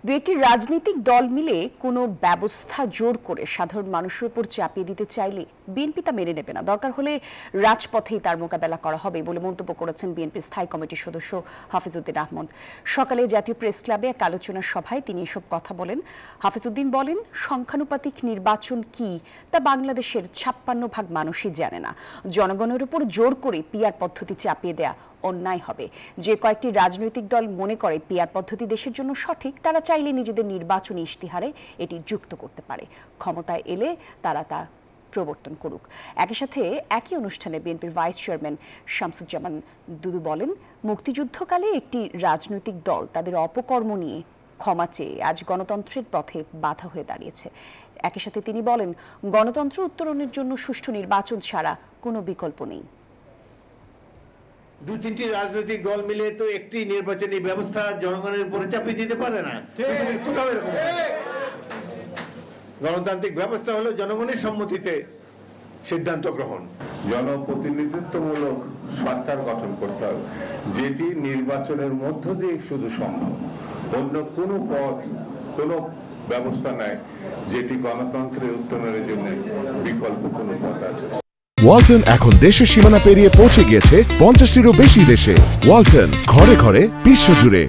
দু একটি রাজনৈতিক দল মিলে কোনো ব্যবস্থা জোর করে সাধারণ মানুষের উপর চাপিয়ে দিতে চাইলে বিএনপি তা মেনে নেবে না। দরকার হলে রাজপথেই তার মোকাবেলা করা হবে বলে মন্তব্য করেছেন বিএনপির স্থায়ী কমিটির সদস্য হাফিজউদ্দিন আহমদ। সকালে জাতীয় প্রেস ক্লাবে এক আলোচনা সভায় তিনি এসব কথা বলেন। হাফিজউদ্দিন বলেন, সংখ্যানুপাতিক নির্বাচন কি তা বাংলাদেশের ৫৬% মানুষই জানে না। জনগণের উপর জোর করে পিআর পদ্ধতি চাপিয়ে দেয়া অন্যায় হবে। যে কয়েকটি রাজনৈতিক দল মনে করে পিআর পদ্ধতি দেশের জন্য সঠিক, তারা চাইলে নিজেদের নির্বাচনী ইশতেহারে এটি যুক্ত করতে পারে। ক্ষমতায় এলে তারা তা প্রবর্তন করুক। একই সাথে একই অনুষ্ঠানে বিএনপির ভাইস চেয়ারম্যান শামসুজ্জামান দুদু বলেন, মুক্তিযুদ্ধকালে একটি রাজনৈতিক দল তাদের অপকর্ম নিয়ে ক্ষমা চেয়ে আজ গণতন্ত্রের পথে বাধা হয়ে দাঁড়িয়েছে। একই সাথে তিনি বলেন, গণতন্ত্র উত্তরণের জন্য সুষ্ঠু নির্বাচন ছাড়া কোনো বিকল্প নেই। দু তিনটি রাজনৈতিক দল মিলে তো একটি নির্বাচনী ব্যবস্থা জনগণের উপরে চাপিয়ে দিতে পারে না। গণতান্ত্রিক ব্যবস্থা হলো জনগণের সম্মতিতে সিদ্ধান্ত গ্রহণ। জনপ্রতিনিধিত্বমূলক সরকার গঠন করতে হবে, যেটি নির্বাচনের মধ্য দিয়ে শুধু সম্ভব। অন্য কোনো পথ, কোনো ব্যবস্থা নাই যেটি গণতন্ত্রের উত্তরণের জন্য বিকল্প কোনো পথ আছে। ওয়ালটন এখন দেশের সীমানা পেরিয়ে পৌঁছে গিয়েছে ৫০টিরও বেশি দেশে। ওয়ালটন, ঘরে ঘরে বিশ্বজুড়ে।